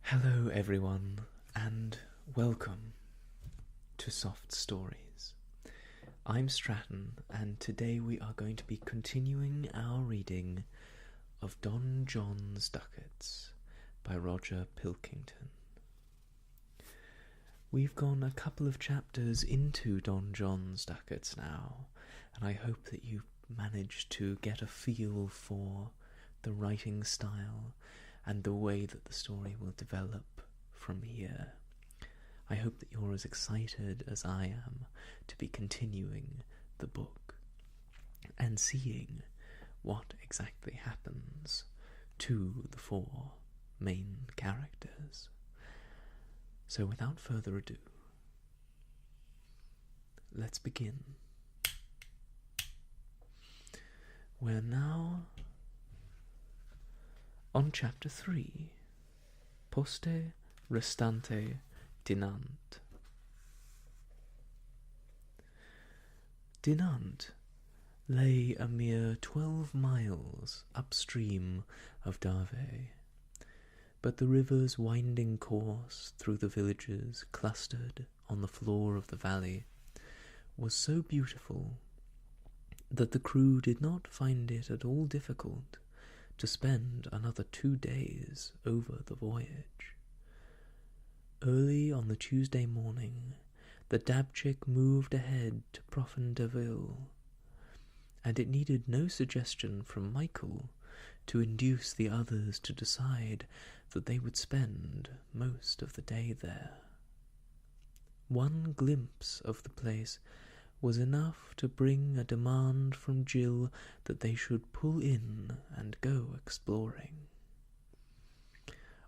Hello everyone, and welcome to Soft Stories. I'm Stratton, and today we are going to be continuing our reading of Don John's Ducats by Roger Pilkington. We've gone a couple of chapters into Don John's Ducats now, and I hope that you managed to get a feel for the writing style and the way that the story will develop from here. I hope that you're as excited as I am to be continuing the book and seeing what exactly happens to the four main characters. So without further ado, let's begin. We're now on chapter 3, Poste, Restante, Dinant. Dinant lay a mere 12 miles upstream of Dave, but the river's winding course through the villages clustered on the floor of the valley was so beautiful that the crew did not find it at all difficult to spend another 2 days over the voyage. Early on the Tuesday morning, the Dabchick moved ahead to Profondeville, and it needed no suggestion from Michael to induce the others to decide that they would spend most of the day there. One glimpse of the place was enough to bring a demand from Jill that they should pull in and go exploring.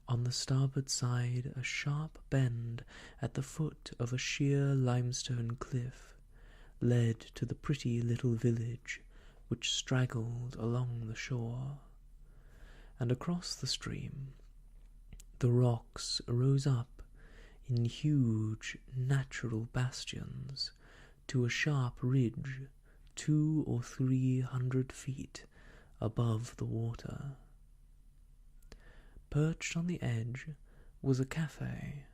On the starboard side, a sharp bend at the foot of a sheer limestone cliff led to the pretty little village which straggled along the shore, and across the stream the rocks rose up in huge natural bastions to a sharp ridge 200 or 300 feet above the water. Perched on the edge was a cafe,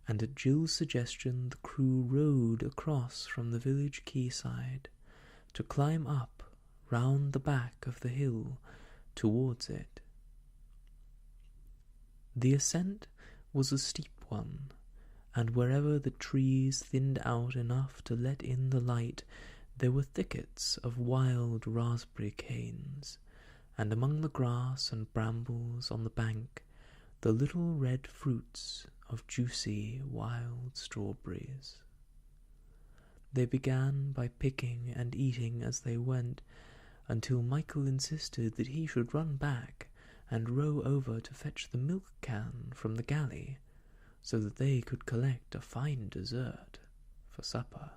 and at Jill's suggestion the crew rowed across from the village quayside to climb up round the back of the hill towards it. The ascent was a steep one, and wherever the trees thinned out enough to let in the light, there were thickets of wild raspberry canes, and among the grass and brambles on the bank, the little red fruits of juicy wild strawberries. They began by picking and eating as they went, until Michael insisted that he should run back and row over to fetch the milk can from the galley, so that they could collect a fine dessert for supper.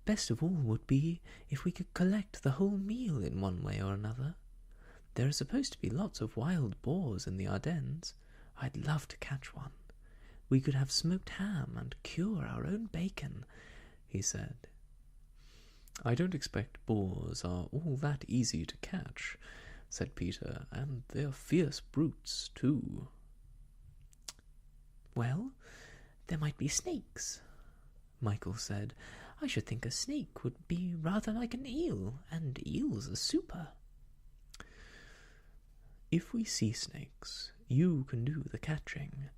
Best of all would be if we could collect the whole meal in one way or another. There are supposed to be lots of wild boars in the Ardennes. I'd love to catch one. We could have smoked ham and cure our own bacon, he said. I don't expect boars are all that easy to catch, said Peter, and they're fierce brutes, too. Well, there might be snakes, Michael said. I should think a snake would be rather like an eel, and eels are super. If we see snakes, you can do the catching,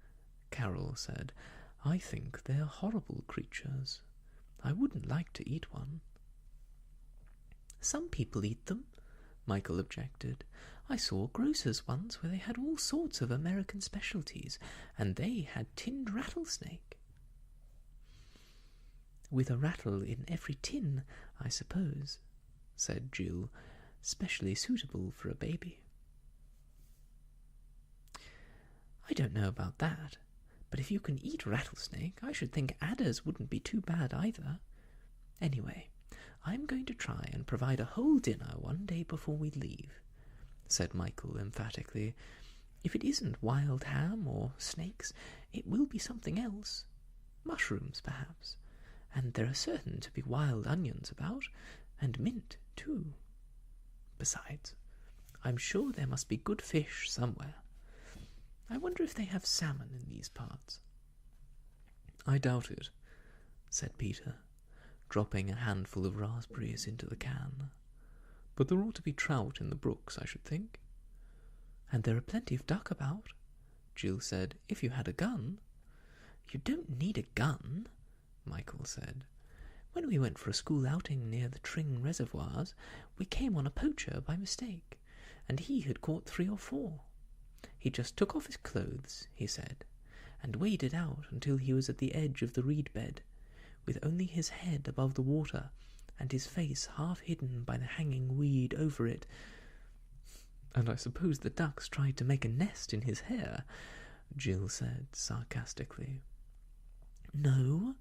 Carol said. I think they're horrible creatures. I wouldn't like to eat one. Some people eat them, Michael objected. I saw grocers once where they had all sorts of American specialties, and they had tinned rattlesnake. With a rattle in every tin, I suppose, said Jill, specially suitable for a baby. I don't know about that, but if you can eat rattlesnake, I should think adders wouldn't be too bad either. Anyway, I'm going to try and provide a whole dinner one day before we leave, said Michael emphatically. If it isn't wild ham or snakes, it will be something else. Mushrooms, perhaps. And there are certain to be wild onions about, and mint, too. Besides, I'm sure there must be good fish somewhere. I wonder if they have salmon in these parts." "I doubt it," said Peter, dropping a handful of raspberries into the can. "But there ought to be trout in the brooks, I should think." "And there are plenty of duck about," Jill said, "if you had a gun." "You don't need a gun," Michael said. "When we went for a school outing near the Tring reservoirs, we came on a poacher by mistake, and he had caught 3 or 4. He just took off his clothes, he said, and waded out until he was at the edge of the reed bed, with only his head above the water and his face half hidden by the hanging weed over it. And I suppose the ducks tried to make a nest in his hair," Jill said sarcastically. "No,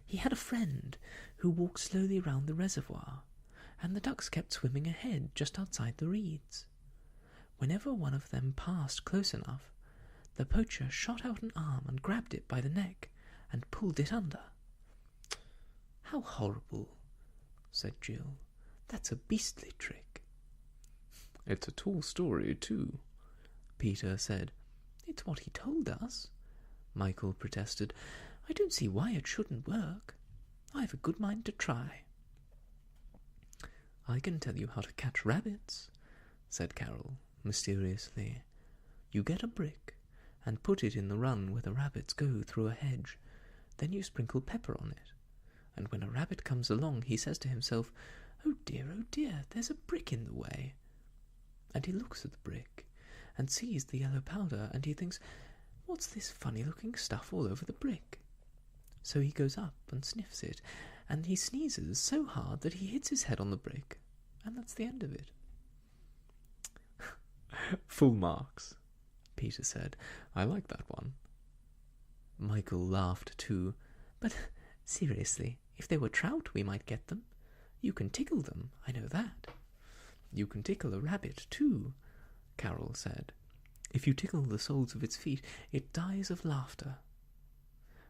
he had a friend who walked slowly round the reservoir, and the ducks kept swimming ahead just outside the reeds. Whenever one of them passed close enough, the poacher shot out an arm and grabbed it by the neck and pulled it under." "How horrible," said Jill. "That's a beastly trick." "It's a tall story, too," Peter said. "It's what he told us," Michael protested. "I don't see why it shouldn't work. I've a good mind to try." "I can tell you how to catch rabbits," said Carol mysteriously. "You get a brick and put it in the run where the rabbits go through a hedge. Then you sprinkle pepper on it, and when a rabbit comes along he says to himself, 'Oh dear, there's a brick in the way.' And he looks at the brick and sees the yellow powder, and he thinks, 'What's this funny-looking stuff all over the brick?' So he goes up and sniffs it, and he sneezes so hard that he hits his head on the brick, and that's the end of it." "Full marks," Peter said. "I like that one." Michael laughed too. "But seriously, if they were trout we might get them. You can tickle them, I know that." "You can tickle a rabbit too," Carol said. "If you tickle the soles of its feet, it dies of laughter.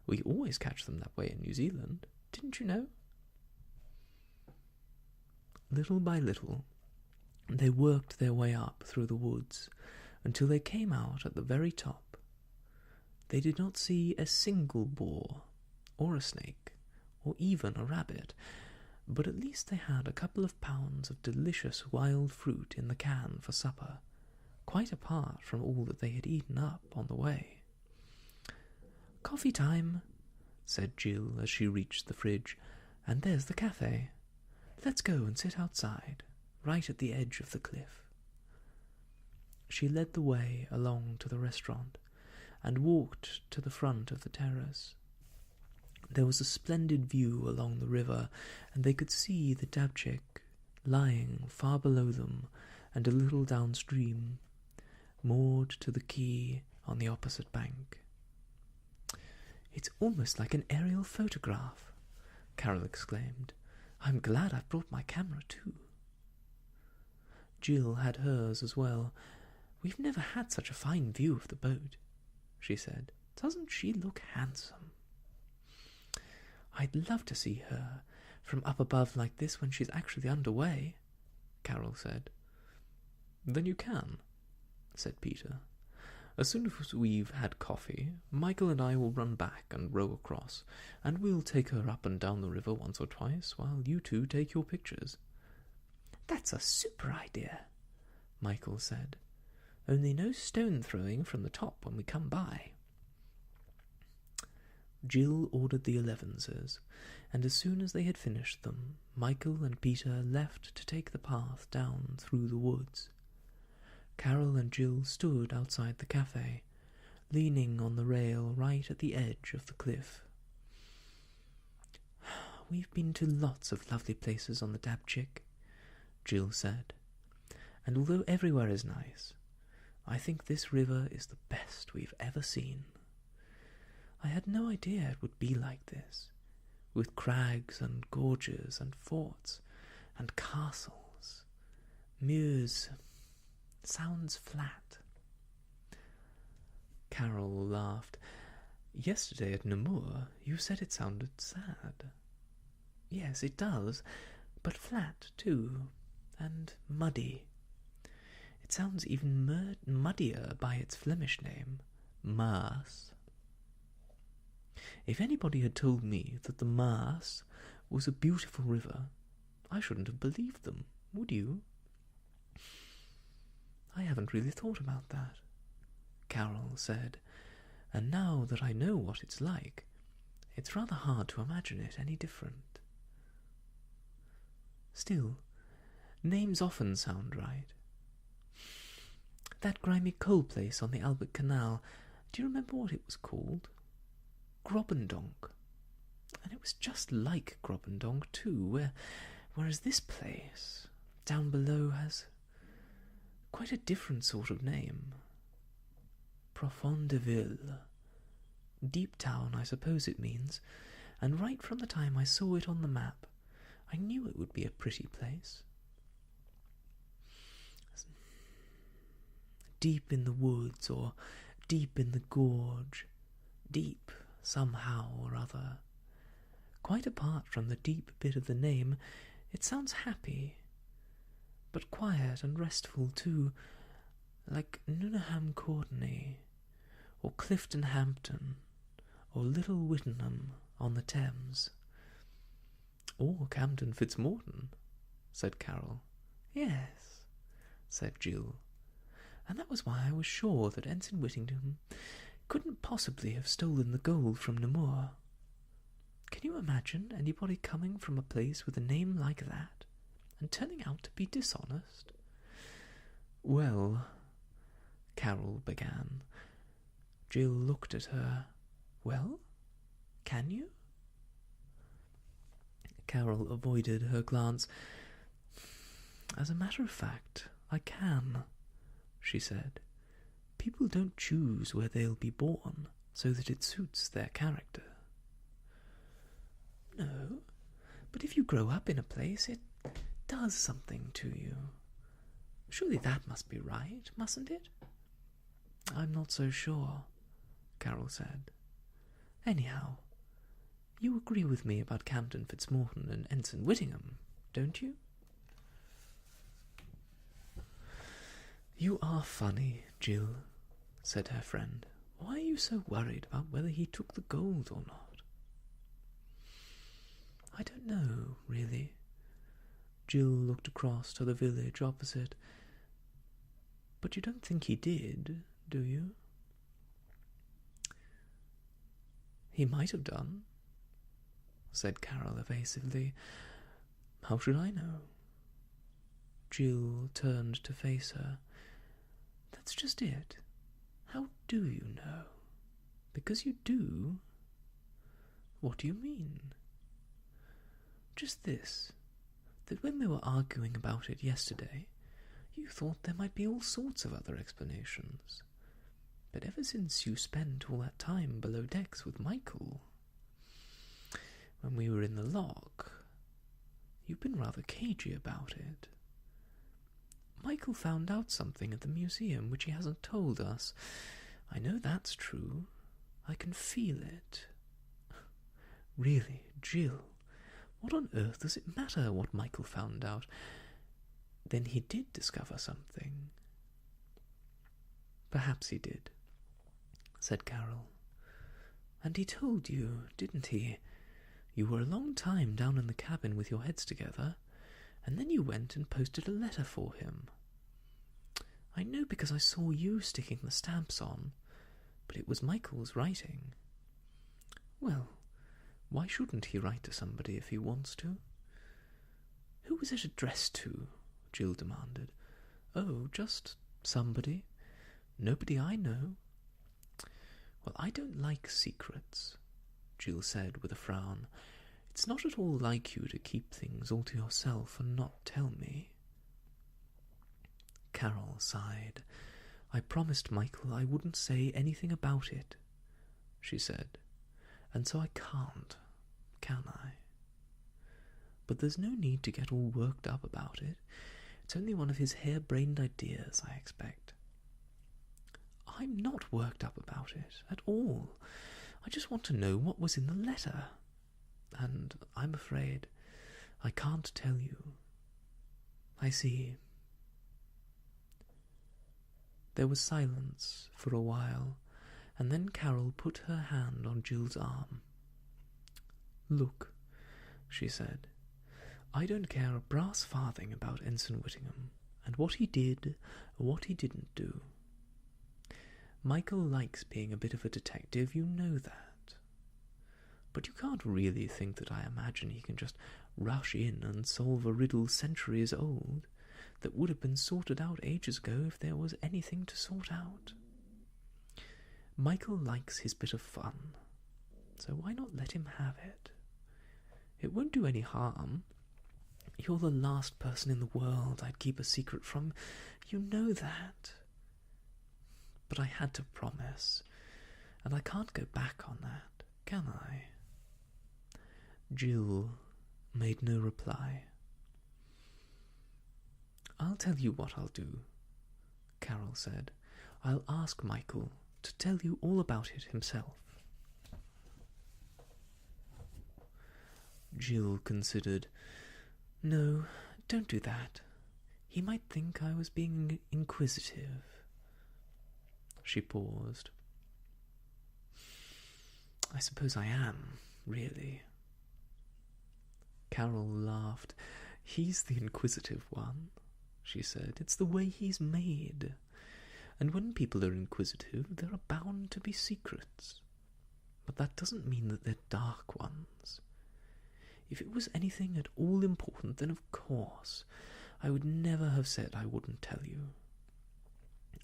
We always catch them that way in New Zealand, didn't you know?" Little by little, they worked their way up through the woods until they came out at the very top. They did not see a single boar, or a snake, or even a rabbit, but at least they had a couple of pounds of delicious wild fruit in the can for supper, quite apart from all that they had eaten up on the way. "Coffee time," said Jill as she reached the fridge, "and there's the cafe. Let's go and sit outside, right at the edge of the cliff." She led the way along to the restaurant and walked to the front of the terrace. There was a splendid view along the river, and they could see the Dabchick lying far below them and a little downstream, moored to the quay on the opposite bank. "It's almost like an aerial photograph," Carol exclaimed. "I'm glad I've brought my camera too." Jill had hers as well. "We've never had such a fine view of the boat," she said. "Doesn't she look handsome?" "I'd love to see her from up above like this when she's actually underway," Carol said. "Then you can," said Peter. "As soon as we've had coffee, Michael and I will run back and row across, and we'll take her up and down the river once or twice while you two take your pictures." "That's a super idea," Michael said. "Only no stone throwing from the top when we come by." Jill ordered the 11s, and as soon as they had finished them, Michael and Peter left to take the path down through the woods. Carol and Jill stood outside the cafe, leaning on the rail right at the edge of the cliff. "We've been to lots of lovely places on the Dabchick," Jill said, "and although everywhere is nice, I think this river is the best we've ever seen. I had no idea it would be like this, with crags and gorges and forts and castles. Meuse sounds flat." Carol laughed. "Yesterday at Namur you said it sounded sad." "Yes, it does, but flat too, and muddy. It sounds even muddier by its Flemish name, Maas. If anybody had told me that the Maas was a beautiful river, I shouldn't have believed them, would you? I haven't really thought about that, Carol said, and now that I know what it's like, it's rather hard to imagine it any different. Still, names often sound right. That grimy coal place on the Albert Canal, do you remember what it was called? Grobbendonk. And it was just like Grobbendonk too, whereas this place, down below, has quite a different sort of name. Profondeville. Deep town, I suppose it means, and right from the time I saw it on the map, I knew it would be a pretty place. Deep in the woods, or deep in the gorge, deep somehow or other. Quite apart from the deep bit of the name, it sounds happy, but quiet and restful too, like Nuneham Courtenay, or Clifton Hampton, or Little Wittenham on the Thames. Or Camden Fitzmorton, said Carol. Yes, said Jill, and that was why I was sure that Ensign Whittingham couldn't possibly have stolen the gold from Namur. Can you imagine anybody coming from a place with a name like that and turning out to be dishonest? Well, Carol began. Jill looked at her. Well, can you? Carol avoided her glance. As a matter of fact, I can, she said. People don't choose where they'll be born so that it suits their character. No, but if you grow up in a place, it does something to you. Surely that must be right, mustn't it? I'm not so sure, Carol said. Anyhow, you agree with me about Camden Fitzmorton and Ensign Whittingham, don't you? You are funny, Jill, said her friend. Why are you so worried about whether he took the gold or not? I don't know, really. Jill looked across to the village opposite. But you don't think he did, do you? He might have done, said Carol evasively. How should I know? Jill turned to face her. That's just it. How do you know? Because you do? What do you mean? Just this, that when we were arguing about it yesterday, you thought there might be all sorts of other explanations. But ever since you spent all that time below decks with Michael, when we were in the lock, you've been rather cagey about it. Michael found out something at the museum which he hasn't told us. I know that's true. I can feel it. Really, Jill, what on earth does it matter what Michael found out? Then he did discover something. Perhaps he did, said Carol. And he told you, didn't he? You were a long time down in the cabin with your heads together, and then you went and posted a letter for him. I know because I saw you sticking the stamps on, but it was Michael's writing. Well, why shouldn't he write to somebody if he wants to? Who was it addressed to? Jill demanded. Oh, just somebody. Nobody I know. Well, I don't like secrets, Jill said with a frown. It's not at all like you to keep things all to yourself and not tell me. Carol sighed. I promised Michael I wouldn't say anything about it, she said, and so I can't, can I? But there's no need to get all worked up about it. It's only one of his harebrained ideas, I expect. I'm not worked up about it at all. I just want to know what was in the letter. And I'm afraid I can't tell you. I see. There was silence for a while, and then Carol put her hand on Jill's arm. "Look," she said, "I don't care a brass farthing about Ensign Whittingham, and what he did or what he didn't do. Michael likes being a bit of a detective, you know that. But you can't really think that I imagine he can just rush in and solve a riddle centuries old that would have been sorted out ages ago if there was anything to sort out. Michael likes his bit of fun, so why not let him have it? It won't do any harm. You're the last person in the world I'd keep a secret from. You know that. But I had to promise, and I can't go back on that, can I?" Jill made no reply. "I'll tell you what I'll do," Carol said. "I'll ask Michael to tell you all about it himself." Jill considered. "No, don't do that. He might think I was being inquisitive." She paused. "I suppose I am, really." Carol laughed. "He's the inquisitive one," she said. "It's the way he's made. And when people are inquisitive, there are bound to be secrets. But that doesn't mean that they're dark ones. If it was anything at all important, then of course I would never have said I wouldn't tell you.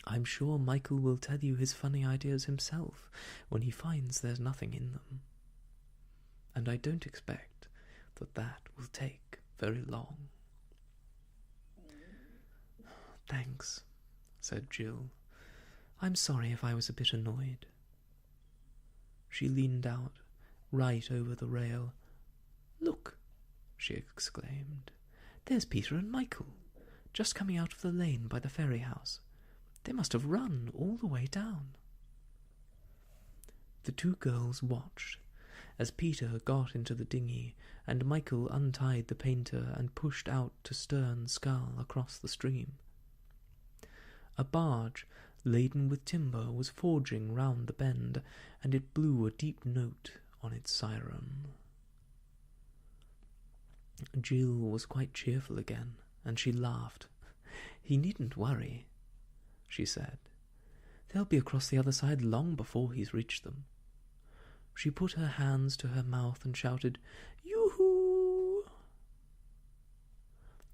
I'm sure Michael will tell you his funny ideas himself when he finds there's nothing in them. And I don't expect that will take very long." "Thanks," said Jill. "I'm sorry if I was a bit annoyed." She leaned out, right over the rail. "Look," she exclaimed. "There's Peter and Michael, just coming out of the lane by the ferry house. They must have run all the way down." The two girls watched as Peter got into the dinghy and Michael untied the painter and pushed out to stern scull across the stream. A barge laden with timber was forging round the bend, and it blew a deep note on its siren. Jill was quite cheerful again, and she laughed. "He needn't worry," she said. "They'll be across the other side long before he's reached them." She put her hands to her mouth and shouted, "Yoo-hoo!"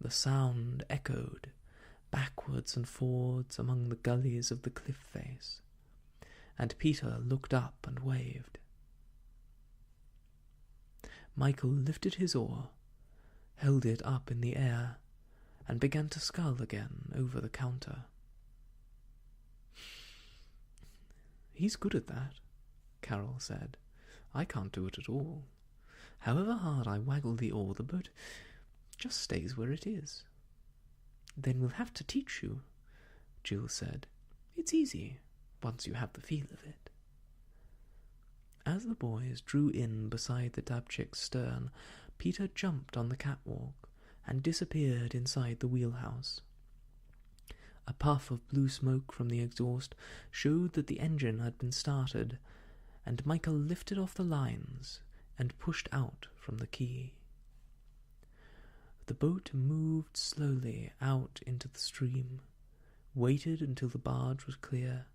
The sound echoed backwards and forwards among the gullies of the cliff face, and Peter looked up and waved. Michael lifted his oar, held it up in the air, and began to scull again over the counter. "He's good at that," Carol said. "I can't do it at all. However hard I waggle the oar, the boat just stays where it is." "Then we'll have to teach you," Jill said. "It's easy, once you have the feel of it." As the boys drew in beside the Dabchick's stern, Peter jumped on the catwalk and disappeared inside the wheelhouse. A puff of blue smoke from the exhaust showed that the engine had been started, and Michael lifted off the lines and pushed out from the quay. The boat moved slowly out into the stream, waited until the barge was clear,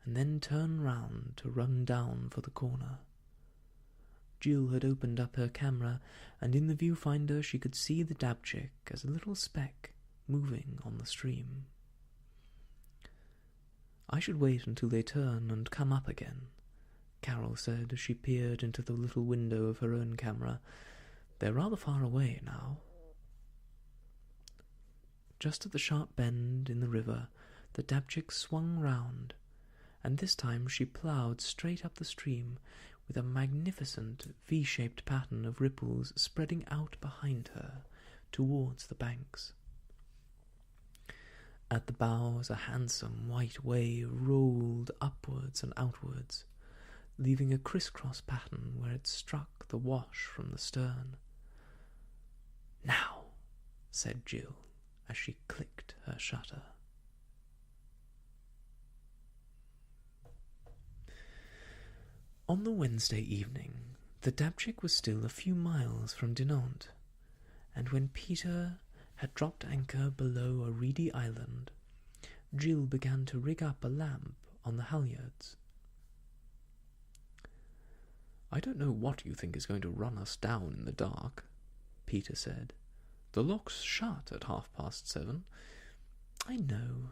and then turned round to run down for the corner. Jill had opened up her camera, and in the viewfinder she could see the Dabchick as a little speck moving on the stream. "I should wait until they turn and come up again," Carol said as she peered into the little window of her own camera. "They're rather far away now." Just at the sharp bend in the river, the Dabchick swung round, and this time she ploughed straight up the stream with a magnificent V-shaped pattern of ripples spreading out behind her towards the banks. At the bows a handsome white wave rolled upwards and outwards, leaving a criss-cross pattern where it struck the wash from the stern. "Now," said Jill as she clicked her shutter. On the Wednesday evening, the Dabchick was still a few miles from Dinant, and when Peter had dropped anchor below a reedy island, Jill began to rig up a lamp on the halyards. "I don't know what you think is going to run us down in the dark," Peter said. "The lock's shut at 7:30. "I know,"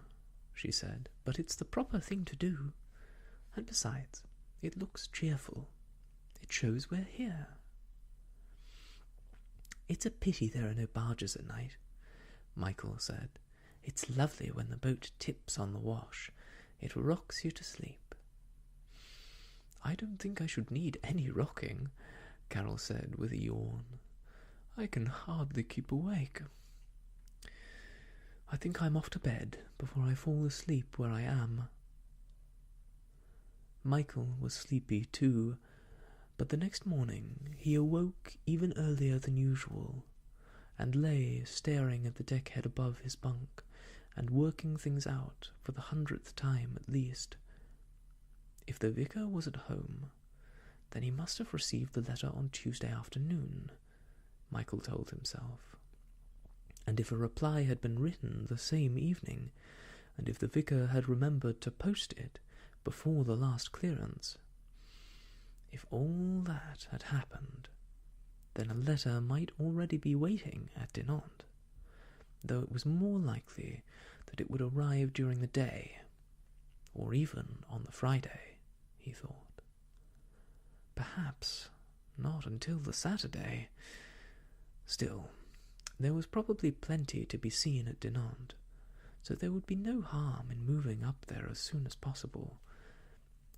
she said, "but it's the proper thing to do. And besides, it looks cheerful. It shows we're here." "It's a pity there are no barges at night," Michael said. "It's lovely when the boat tips on the wash. It rocks you to sleep." "I don't think I should need any rocking," Carol said with a yawn. "I can hardly keep awake. I think I'm off to bed before I fall asleep where I am." Michael was sleepy too, but the next morning he awoke even earlier than usual, and lay staring at the deckhead above his bunk, and working things out for the 100th time at least. If the vicar was at home, then he must have received the letter on Tuesday afternoon, Michael told himself. And if a reply had been written the same evening, and if the vicar had remembered to post it before the last clearance, if all that had happened, then a letter might already be waiting at Dinant, though it was more likely that it would arrive during the day, or even on the Friday, he thought. Perhaps not until the Saturday. Still, there was probably plenty to be seen at Dinant, so there would be no harm in moving up there as soon as possible,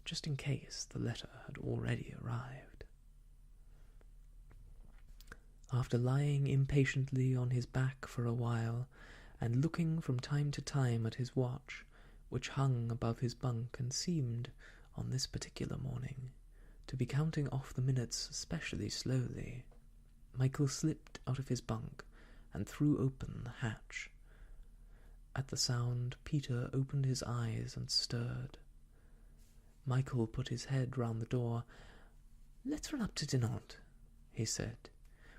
just in case the letter had already arrived. After lying impatiently on his back for a while, and looking from time to time at his watch, which hung above his bunk and seemed, on this particular morning, to be counting off the minutes especially slowly, Michael slipped out of his bunk and threw open the hatch. At the sound, Peter opened his eyes and stirred. Michael put his head round the door. "Let's run up to Dinant," he said.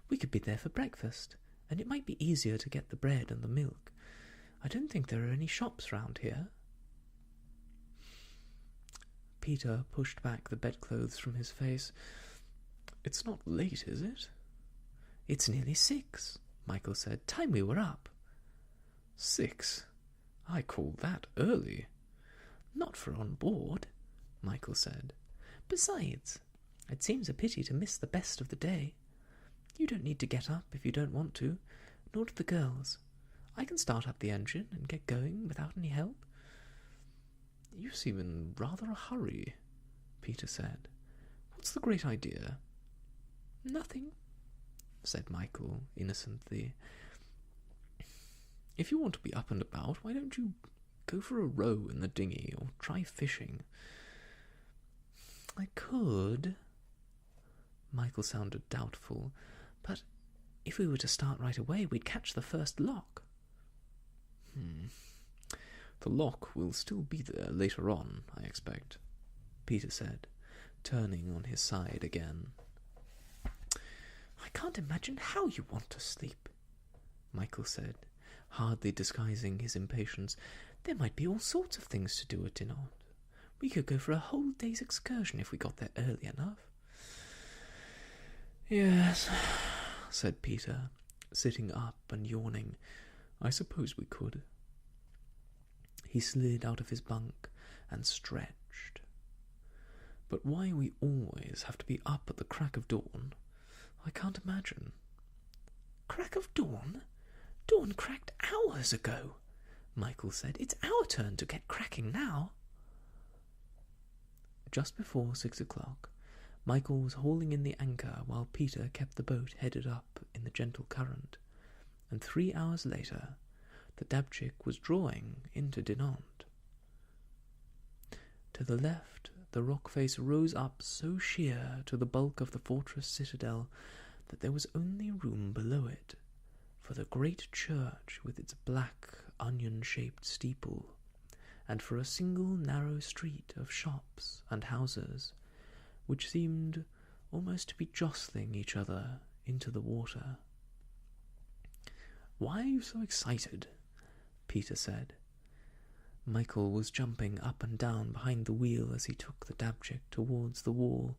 "We could be there for breakfast, and it might be easier to get the bread and the milk. I don't think there are any shops round here." Peter pushed back the bedclothes from his face. "It's not late, is it?" "It's nearly 6, Michael said. "Time we were up." 6? I call that early." "Not for on board," Michael said. "Besides, it seems a pity to miss the best of the day. You don't need to get up if you don't want to, nor do the girls. I can start up the engine and get going without any help." "You seem in rather a hurry," Peter said. "What's the great idea?" "Nothing," said Michael innocently. "If you want to be up and about, why don't you go for a row in the dinghy or try fishing?" "I could." Michael sounded doubtful. "But if we were to start right away, we'd catch the first lock." "The lock will still be there later on, I expect," Peter said, turning on his side again. "I can't imagine how you want to sleep," Michael said, hardly disguising his impatience. "There might be all sorts of things to do at Dinant. We could go for a whole day's excursion if we got there early enough." "Yes," said Peter, sitting up and yawning. "I suppose we could." He slid out of his bunk and stretched. "But why we always have to be up at the crack of dawn, I can't imagine." "Crack of dawn? Dawn cracked hours ago," Michael said. "It's our turn to get cracking now." Just before 6 o'clock, Michael was hauling in the anchor while Peter kept the boat headed up in the gentle current, and 3 hours later the Dabchick was drawing into Dinant. To the left, the rock face rose up so sheer to the bulk of the fortress citadel that there was only room below it for the great church with its black onion-shaped steeple, and for a single narrow street of shops and houses, which seemed almost to be jostling each other into the water. "Why are you so excited?" Peter said. Michael was jumping up and down behind the wheel as he took the Dabchick towards the wall.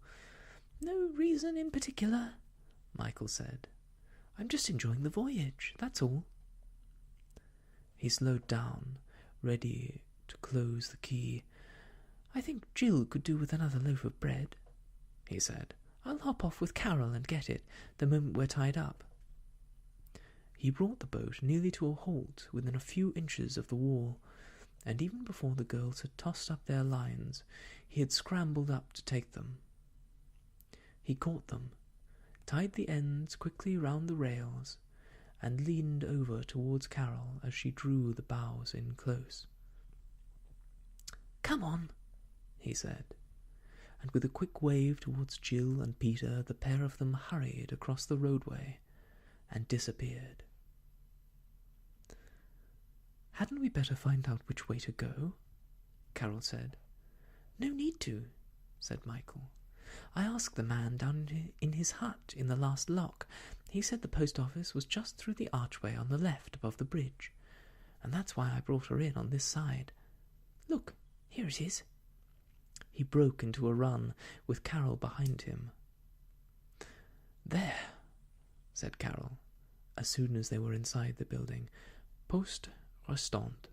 "No reason in particular," Michael said. "I'm just enjoying the voyage, that's all." He slowed down, ready to close the key. "I think Jill could do with another loaf of bread," he said. "I'll hop off with Carol and get it the moment we're tied up." He brought the boat nearly to a halt within a few inches of the wall, and even before the girls had tossed up their lines, he had scrambled up to take them. He caught them, tied the ends quickly round the rails, and leaned over towards Carol as she drew the bows in close. "Come on," he said, and with a quick wave towards Jill and Peter, the pair of them hurried across the roadway and disappeared. "Hadn't we better find out which way to go?" Carol said. "No need to," said Michael. "I asked the man down in his hut in the last lock. He said the post office was just through the archway on the left above the bridge, and that's why I brought her in on this side. Look, here it is." He broke into a run, with Carol behind him. "There," said Carol, as soon as they were inside the building. "Poste, Restante."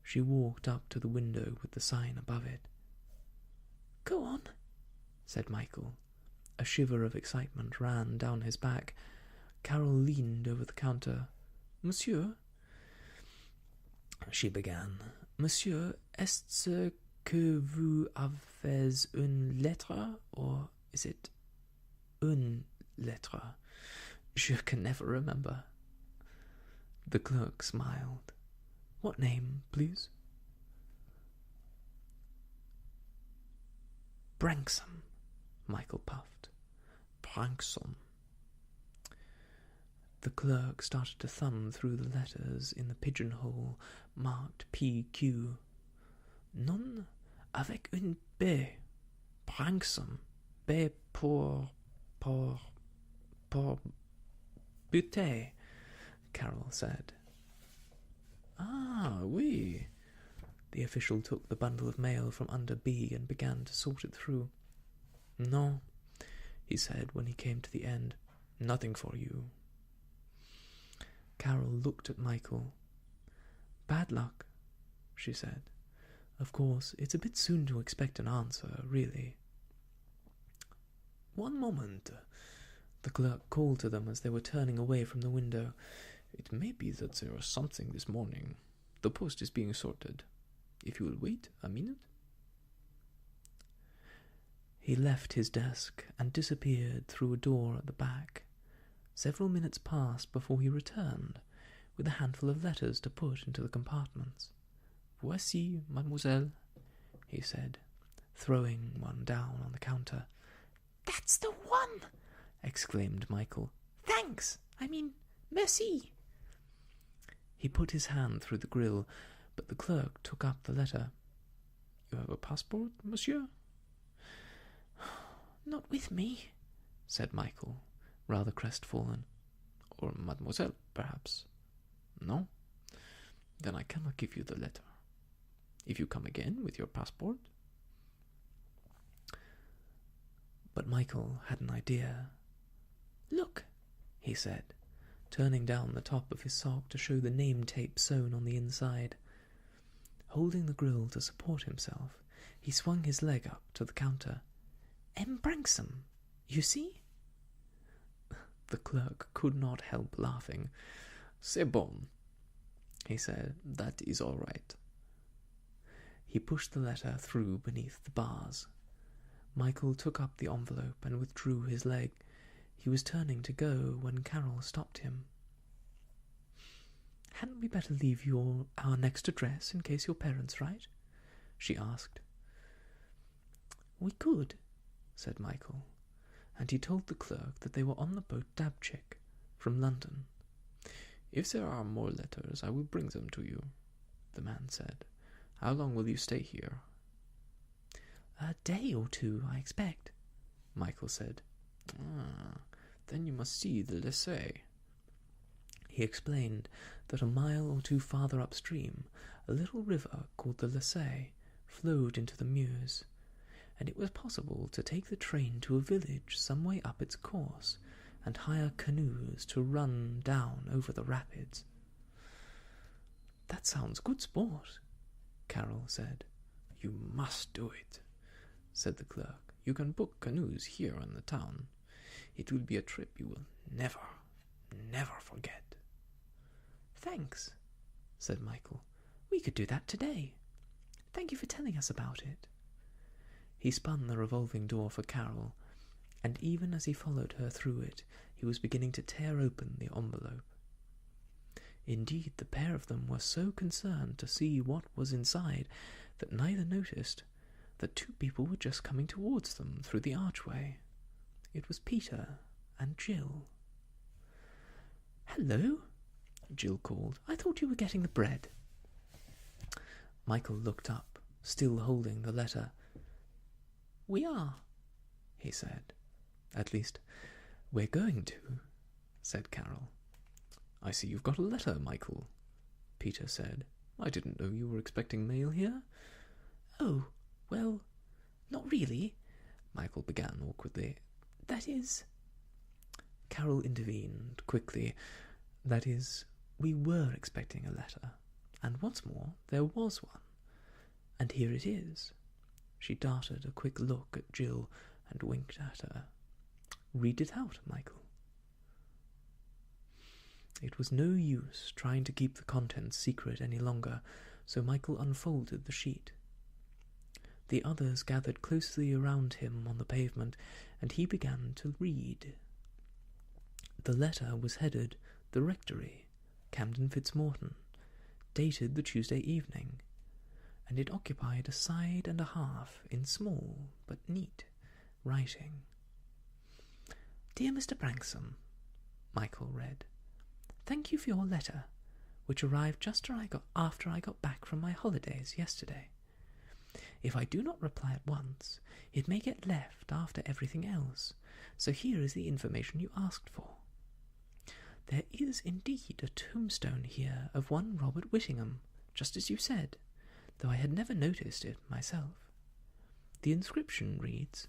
She walked up to the window with the sign above it. "Go on," said Michael. A shiver of excitement ran down his back. Carol leaned over the counter. "Monsieur," she began. "Monsieur, est-ce que vous avez une lettre, or is it une lettre? Je can never remember." The clerk smiled. "What name, please?" "Branksome," Michael puffed. "Branksome." The clerk started to thumb through the letters in the pigeonhole marked PQ. "Non avec une B. Branksome. B pour buter," Carol said. "Ah, oui." The official took the bundle of mail from under B and began to sort it through. "No," he said when he came to the end. "Nothing for you." Carol looked at Michael. "Bad luck," she said. "Of course, it's a bit soon to expect an answer, really." "One moment," the clerk called to them as they were turning away from the window. "It may be that there is something this morning. The post is being sorted. If you will wait a minute." He left his desk and disappeared through a door at the back. Several minutes passed before he returned, with a handful of letters to put into the compartments. "Voici, mademoiselle," he said, throwing one down on the counter. "That's the one!" exclaimed Michael. "Thanks! merci!" He put his hand through the grill, but the clerk took up the letter. "You have a passport, monsieur?" "Not with me," said Michael, rather crestfallen. "Or mademoiselle, perhaps?" "No? Then I cannot give you the letter. If you come again with your passport." But Michael had an idea. "Look," he said, turning down the top of his sock to show the name tape sewn on the inside. Holding the grill to support himself, he swung his leg up to the counter. "M. Branksome, you see?" The clerk could not help laughing. "C'est bon," he said. "That is all right." He pushed the letter through beneath the bars. Michael took up the envelope and withdrew his leg. He was turning to go when Carol stopped him. "Hadn't we better leave our next address in case your parents write?" she asked. "We could," said Michael, and he told the clerk that they were on the boat Dabchick, from London. "If there are more letters, I will bring them to you," the man said. "How long will you stay here?" A day or two, I expect, Michael said. Ah, then you must see the lazily. He explained that a mile or two farther upstream, a little river called the lazily flowed into the Meuse, and it was possible to take the train to a village some way up its course and hire canoes to run down over the rapids. That sounds good sport, Carol said. You must do it, said the clerk. You can book canoes here in the town. It will be a trip you will never, never forget. Thanks, said Michael. We could do that today. Thank you for telling us about it. He spun the revolving door for Carol, and even as he followed her through it, he was beginning to tear open the envelope. Indeed, the pair of them were so concerned to see what was inside that neither noticed that two people were just coming towards them through the archway. It was Peter and Jill. "Hello," Jill called. "I thought you were getting the bread." Michael looked up, still holding the letter. "We are," he said. "At least, we're going to," said Carol. "I see you've got a letter, Michael," Peter said. "I didn't know you were expecting mail here." "Oh, well, not really," Michael began awkwardly. "That is—" Carol intervened quickly. "That is, we were expecting a letter, and what's more, there was one. And here it is." She darted a quick look at Jill and winked at her. "Read it out, Michael." It was no use trying to keep the contents secret any longer, so Michael unfolded the sheet. The others gathered closely around him on the pavement, and he began to read. The letter was headed "The Rectory, Camden Fitzmorton," dated the Tuesday evening, and it occupied a side and a half in small but neat writing. "Dear Mr. Branksome," Michael read, "thank you for your letter, which arrived just after I got back from my holidays yesterday. If I do not reply at once, it may get left after everything else, so here is the information you asked for. There is indeed a tombstone here of one Robert Whittingham, just as you said, though I had never noticed it myself. The inscription reads,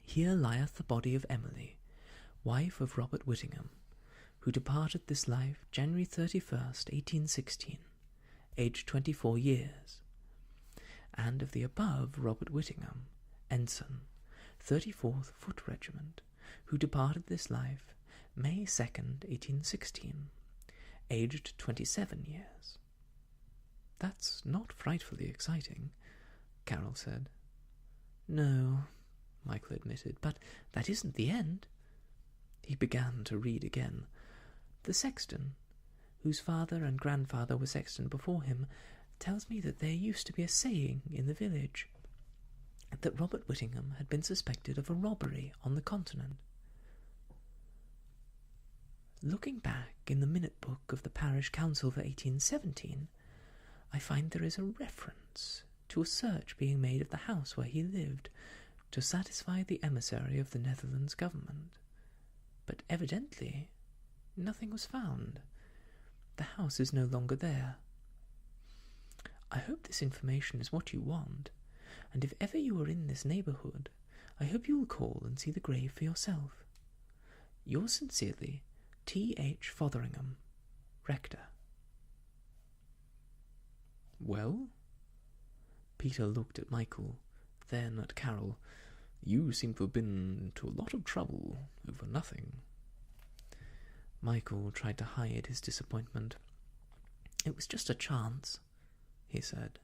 'Here lieth the body of Emily, wife of Robert Whittingham, who departed this life January 31st, 1816, aged 24 years, and of the above Robert Whittingham, ensign, 34th Foot Regiment, who departed this life May 2nd, 1816, aged 27 years. That's not frightfully exciting," Carol said. "No," Michael admitted, "but that isn't the end." He began to read again. "The sexton, whose father and grandfather were sexton before him, tells me that there used to be a saying in the village that Robert Whittingham had been suspected of a robbery on the continent. Looking back in the minute book of the parish council for 1817, I find there is a reference to a search being made of the house where he lived to satisfy the emissary of the Netherlands government. But evidently nothing was found. The house is no longer there. I hope this information is what you want, and if ever you are in this neighbourhood, I hope you will call and see the grave for yourself. Yours sincerely, T.H. Fotheringham, Rector." "Well?" Peter looked at Michael, then at Carol. "You seem to have been into a lot of trouble over nothing." Michael tried to hide his disappointment. "It was just a chance," he said.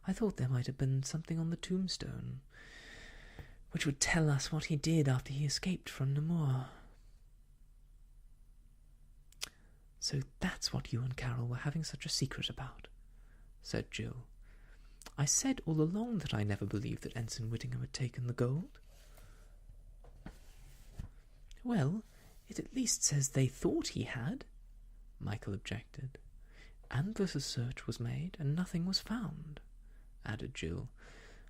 "I thought there might have been something on the tombstone which would tell us what he did after he escaped from Namur." "So that's what you and Carol were having such a secret about," said Jill. "I said all along that I never believed that Ensign Whittingham had taken the gold." "Well, it at least says they thought he had," Michael objected. "And that a search was made, and nothing was found," added Jill.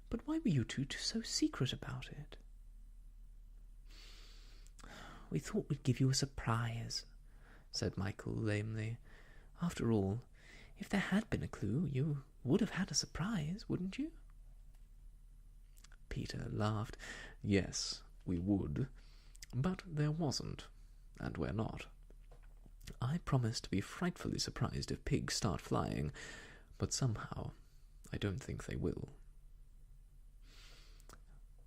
But why were you two so secret about it? We thought we'd give you a surprise, said Michael lamely. After all, if there had been a clue, you would have had a surprise, wouldn't you? Peter laughed. Yes, we would, but there wasn't, and we're not. I promise to be frightfully surprised if pigs start flying, but somehow I don't think they will.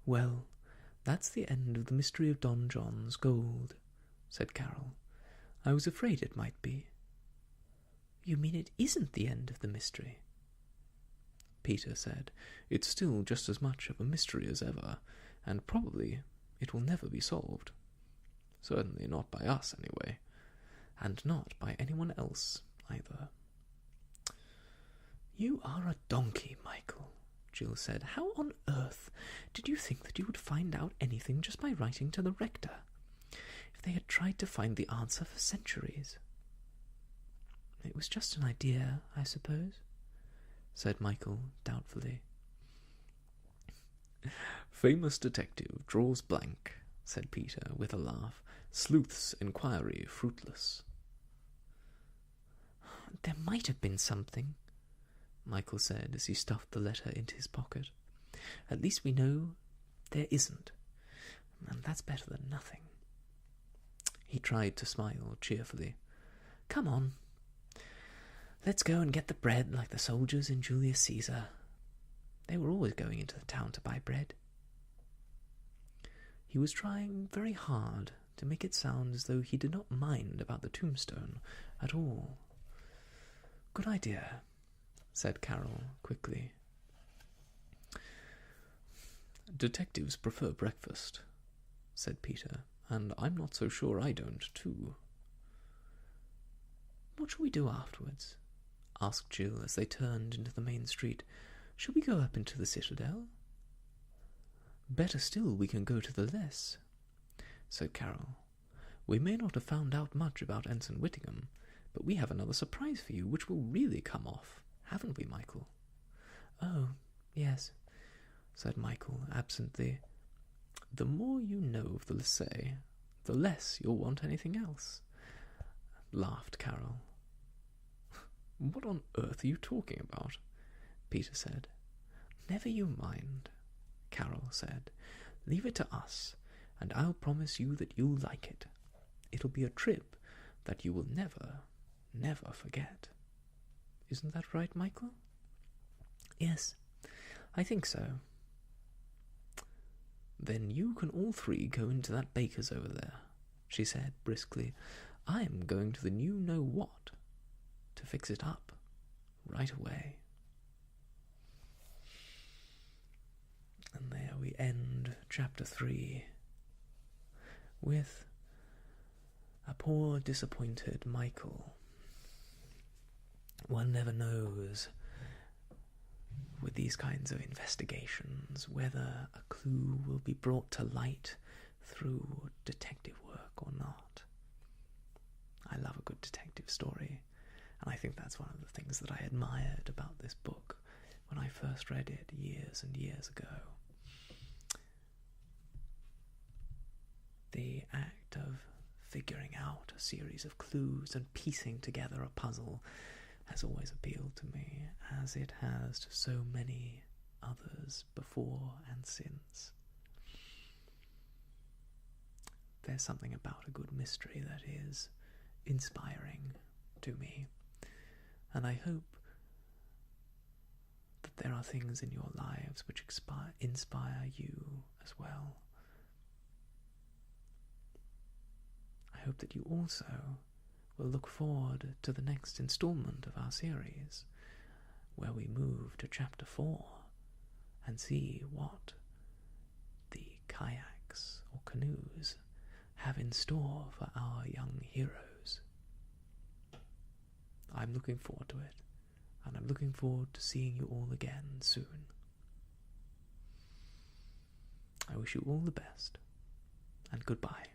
Well, that's the end of the mystery of Don John's gold, said Carol. I was afraid it might be. You mean it isn't the end of the mystery? Peter said. It's still just as much of a mystery as ever, and probably it will never be solved. Certainly not by us, anyway, and not by anyone else, either. You are a donkey, Michael, Jill said. How on earth did you think that you would find out anything just by writing to the rector, if they had tried to find the answer for centuries? It was just an idea, I suppose, said Michael doubtfully. Famous detective draws blank, said Peter with a laugh. Sleuth's inquiry fruitless. There might have been something, Michael said as he stuffed the letter into his pocket. At least we know there isn't, and that's better than nothing. He tried to smile cheerfully. Come on. Let's go and get the bread like the soldiers in Julius Caesar. They were always going into the town to buy bread. He was trying very hard to make it sound as though he did not mind about the tombstone at all. Good idea, said Carol quickly. Detectives prefer breakfast, said Peter, and I'm not so sure I don't, too. What shall we do afterwards? Asked Jill as they turned into the main street. Shall we go up into the citadel? Better still, we can go to the less, said Carol. We may not have found out much about Ensign Whittingham, but we have another surprise for you which will really come off, haven't we, Michael? Oh, yes, said Michael absently. The more you know of the Laissez, the less you'll want anything else, laughed Carol. What on earth are you talking about? Peter said. Never you mind, Carol said. Leave it to us, and I'll promise you that you'll like it. It'll be a trip that you will never, never forget. Isn't that right, Michael? Yes, I think so. Then you can all three go into that baker's over there, she said briskly. I am going to the new know-what to fix it up right away. And there we end chapter 3 with a poor, disappointed Michael. One never knows with these kinds of investigations whether a clue will be brought to light through detective work or not. I love a good detective story, and I think that's one of the things that I admired about this book when I first read it years and years ago. The act of figuring out a series of clues and piecing together a puzzle has always appealed to me, as it has to so many others before and since. There's something about a good mystery that is inspiring to me, and I hope that there are things in your lives which inspire you as well. I hope that you also will look forward to the next installment of our series, where we move to chapter 4 and see what the kayaks or canoes have in store for our young heroes. I'm looking forward to it, and I'm looking forward to seeing you all again soon. I wish you all the best, and goodbye.